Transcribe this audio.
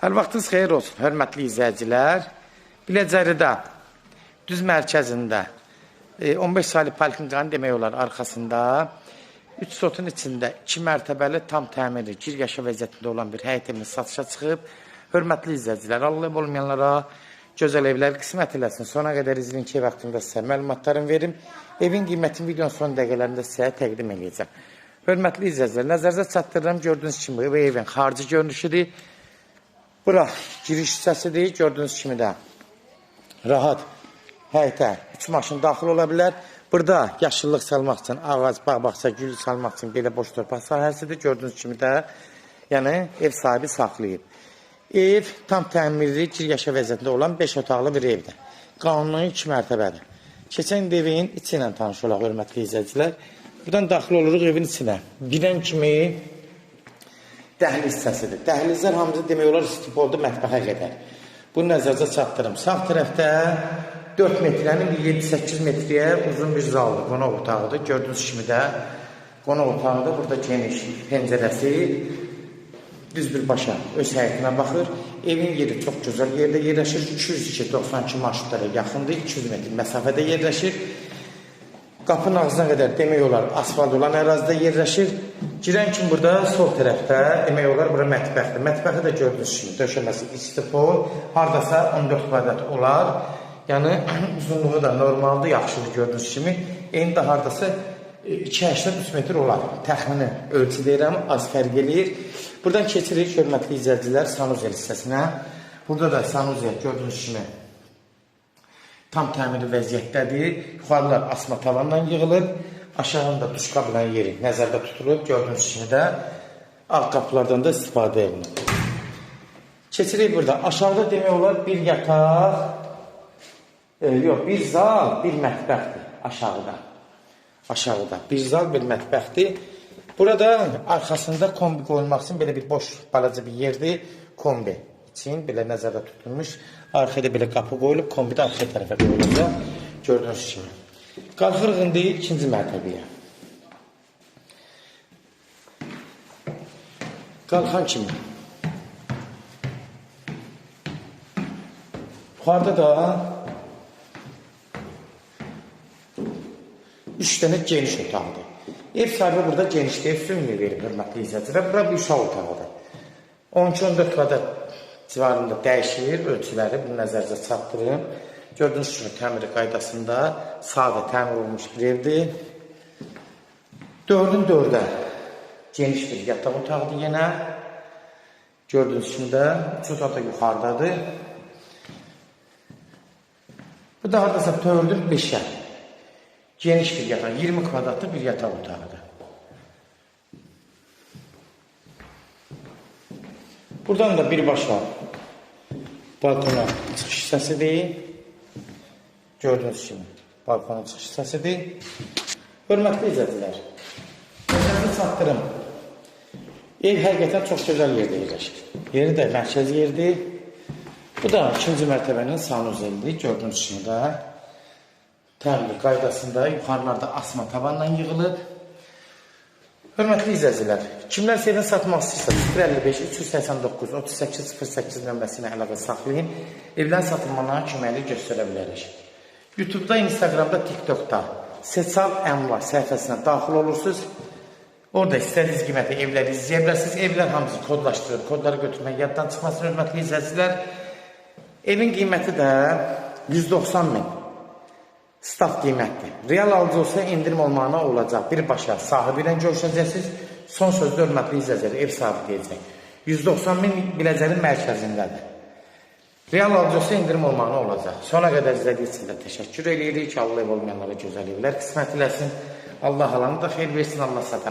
Hər vaxtınız xeyir olsun, hörmətli izləyicilər. Biləcəridə, düz mərkəzində 15 saylı poliklinikanın demək olar arxasında 3 sotun içində 2 mərtəbəli tam təmirli, gir yaşa vəziyyətində olan bir həyət evimiz satışa çıxıb. Hörmətli izləyicilər, Allah olmayanlara gözəl evlər qismət eləsin. Sona qədər izləyin ki, vaxtında sizə məlumatlarını verim. Evin qiymətini videonun son dəqiqələrində sizə təqdim edəcəm. Hörmətli izləyicilər, nəzərinizə çatdırıram. Gördüyünüz kimi bu evin xarici görünüşüdür. Bura giriş hissəsidir. Gördüyünüz kimi də rahat həyətə 3 maşın daxil ola bilər. Burada yaşıllıq salmaq üçün, ağac, bağ-bağça, gül salmaq üçün belə boş torpaq sahəsidir. Gördüyünüz kimi də yəni ev sahibi saxlayıb. Ev tam təmirli, gir yaşa vəziyyətində olan 5 otaqlı bir evdir. Qanuni 2 mərtəbədir. Keçən evin içi ilə tanış olaq, hörmətli izləyicilər. Buradan daxil oluruq evin içinə. Girən kimi dəhliz hissəsidir. Dəhlizlər hamısı demək olar istipolda mətbəxə qədər. Bunu nəzərdə çatdırım. Sağ tərəfdə 4 metrənin 7-8 metrəyə uzun bir zaldır, qonaq otağıdır. Gördüyünüz kimi də qonaq otağıdır. Burada geniş pəncərəsi düz bir başa öz həyətinə baxır. Evin yeri çox gözəl yerdə yerləşir. 292 marşrutlara yaxındır. 200 metr məsafədə yerləşir. Qapının ağzına qədər demək olar asfalt olan ərazidə yerləşir. Girən kimi burada sol tərəfdə demək olar bura mətbəxdir. Mətbəxi də gördüyünüz kimi döşəməsi istipol, hardasa 14 kvadrat olar. Yəni uzunluğu da normaldır, yaxşıdır gördüyünüz kimi. Eyni də hardasa 2,83 metr olar. Təxmini ölçü deyirəm, az fərq eləyir. Buradan keçirik hörmətli izləyicilər sanuzel hissəsinə. Burada da sanuzel gördüyünüz kimi tam təmirli vəziyyətdədir. Yuxarılar asma tavandan yığılıb. Aşağında duş qabılan yeri nəzərdə tutulub. Gördüyünüz kimi də alt qapılardan da istifadə edilir. Keçirik burada. Aşağıda demək olar bir yataq, bir zal, bir mətbəxdir aşağıda. Aşağıda bir zal, bir mətbəxdir. Burada arxasında kombi qoyulmaq üçün belə bir boş balaca bir yerdir. Kombi üçün belə nəzərdə tutulmuş. Arxada belə qapı qoyulub, kombi də arxa tərəfə qoyulacaq. Gördüyünüz kimi. Qalxırıq indi ikinci mərtəbəyə. Qalxan kimi. Yuxarıda da 3 dənə geniş otaqdır. Ev sahibi burada genişliyə üstünlük verib, hörmətli izləyicilər. Bura bir uşaq otağıdır. 12-14 kvadrat civarında dəyişir ölçüləri. Bunu nəzərinizə çatdırın. Gördüyünüz kimi təmiri qaydasında sadə təmir olunmuş bir evdir. 4-ün 4-ə geniş bir yataq otağıdır yenə. Gördüyünüz kimi də 3 otaq da yuxarıdadır. Bu da haradasa 4-ün 5-ə geniş bir yataq, 20 kvadratlı bir yataq otağıdır. Buradan da birbaşa balkona çıxış hissəsidir. Gördüyünüz kimi balkona çıxış hissəsidir. Hörmətli izləyicilər, nəzərinizə çatdırım. Ev həqiqətən çox gözəl yerdə yerləşir. Yeri də mərkəzi yerdir. Bu da 2-ci mərtəbənin sanuzelidir. Gördüyünüz kimi də təmir qaydasında yuxarılarda asma tavanla yığılıb. Hörmətli izləyicilər, kimlər evini satmaq istəyirsə 055 389 3808 nömrəsinə əlaqə saxlayın. Evlərin satılmalarına köməkli göstərə bilərik. YouTube'da, Instagram'da, TikTok'da Seçal Əmlak səhifəsinə daxil olursunuz. Orada istədiyiniz qiymətə evləri izləyə bilərsiniz. Evlər hamısı kodlaşdırılıb, kodları götürmək yaddan çıxmasın hörmətli izləyicilər. Evin qiyməti də 190 min. Staf qiymətdir. Real alıcı olsa indirim olmağına olacaq. Birbaşa sahibi ilə görüşəcəksiniz. Son sözdə hörmətli izləyicilər ev sahibi deyəcək. 190 min Biləcərin mərkəzindədir. Real alıcı olsa indirim olmağına olacaq. Sona qədər izlədiyiniz üçün də təşəkkür edirik. Allah ev olmayanlara gözəl evlər qismət eləsin. Allah alanı da xeyir versin. Allah satan.